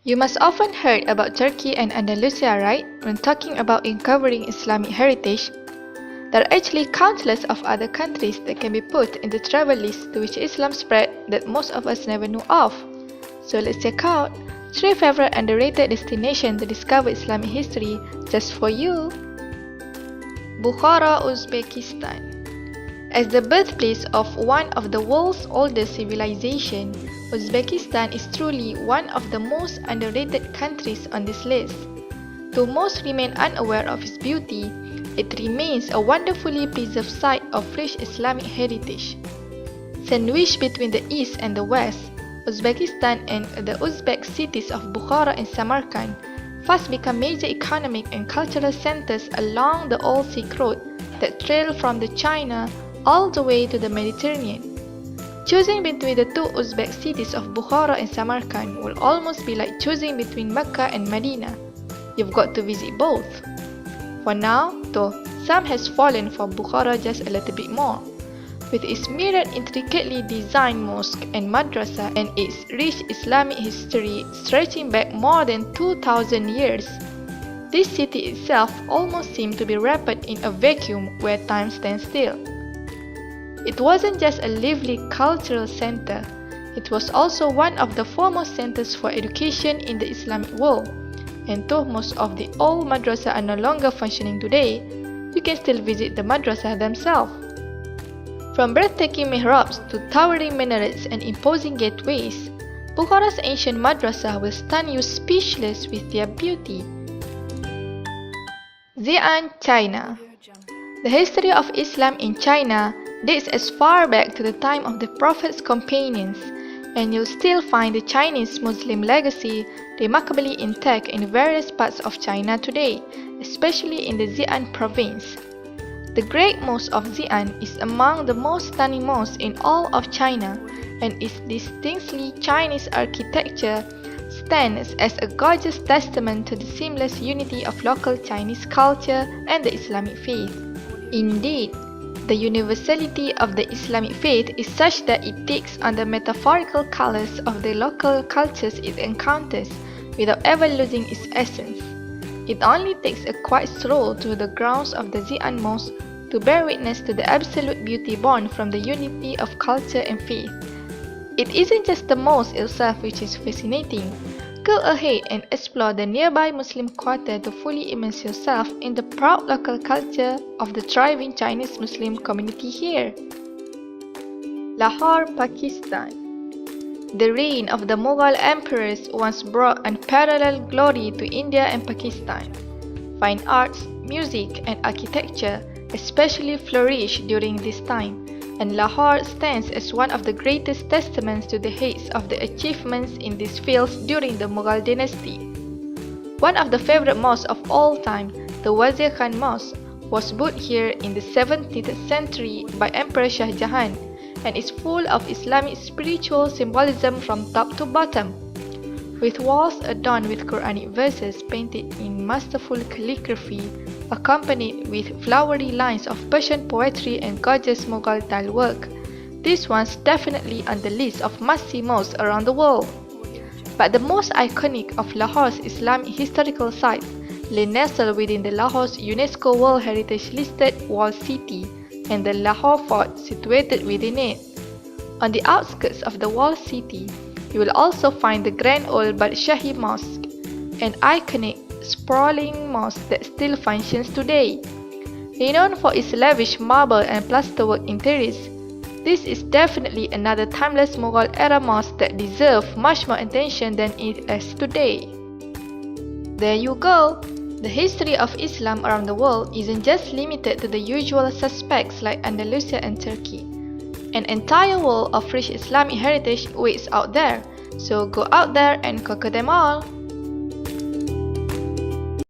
You must often heard about Turkey and Andalusia, right? When talking about uncovering Islamic heritage, there are actually countless of other countries that can be put in the travel list to which Islam spread that most of us never knew of. So let's check out 3 favorite underrated destinations to discover Islamic history just for you. Bukhara, Uzbekistan. As the birthplace of one of the world's oldest civilizations, Uzbekistan is truly one of the most underrated countries on this list. Though most remain unaware of its beauty, it remains a wonderfully preserved site of rich Islamic heritage. Sandwiched between the east and the west, Uzbekistan and the Uzbek cities of Bukhara and Samarkand fast become major economic and cultural centers along the old Silk Road that trail from the China all the way to the Mediterranean. Choosing between the two Uzbek cities of Bukhara and Samarkand will almost be like choosing between Mecca and Medina. You've got to visit both. For now, though, some has fallen for Bukhara just a little bit more. With its myriad intricately designed mosque and madrasa and its rich Islamic history stretching back more than 2,000 years, this city itself almost seemed to be wrapped in a vacuum where time stands still. It wasn't just a lively cultural center, it was also one of the foremost centers for education in the Islamic world. And though most of the old madrasa are no longer functioning today, you can still visit the madrasa themselves. From breathtaking mihrabs to towering minarets and imposing gateways, Bukhara's ancient madrasa will stun you speechless with their beauty. Xi'an, China. The history of Islam in China dates as far back to the time of the Prophet's companions, and you'll still find the Chinese Muslim legacy remarkably intact in various parts of China today, especially in the Xi'an province. The Great Mosque of Xi'an is among the most stunning mosques in all of China, and its distinctly Chinese architecture stands as a gorgeous testament to the seamless unity of local Chinese culture and the Islamic faith. Indeed, the universality of the Islamic faith is such that it takes on the metaphorical colors of the local cultures it encounters without ever losing its essence. It only takes a quiet stroll through the grounds of the Xi'an Mosque to bear witness to the absolute beauty born from the unity of culture and faith. It isn't just the mosque itself which is fascinating. Go ahead and explore the nearby Muslim quarter to fully immerse yourself in the proud local culture of the thriving Chinese Muslim community here. Lahore, Pakistan. The reign of the Mughal emperors once brought unparalleled glory to India and Pakistan. Fine arts, music, and architecture especially flourished during this time, and Lahore stands as one of the greatest testaments to the heights of the achievements in these fields during the Mughal dynasty. One of the favorite mosques of all time, the Wazir Khan Mosque, was built here in the 17th century by Emperor Shah Jahan, and is full of Islamic spiritual symbolism from top to bottom. With walls adorned with Quranic verses painted in masterful calligraphy, accompanied with flowery lines of Persian poetry and gorgeous Mughal tile work, this one's definitely on the list of must-see mosques around the world. But the most iconic of Lahore's Islamic historical sites lay nestled within the Lahore's UNESCO World Heritage listed walled city and the Lahore Fort situated within it. On the outskirts of the walled city, you will also find the Grand Old Badshahi Mosque, an iconic, sprawling mosque that still functions today. Renowned for its lavish marble and plasterwork interiors, this is definitely another timeless Mughal-era mosque that deserves much more attention than it has today. There you go! The history of Islam around the world isn't just limited to the usual suspects like Andalusia and Turkey. An entire world of rich Islamic heritage waits out there, so go out there and conquer them all!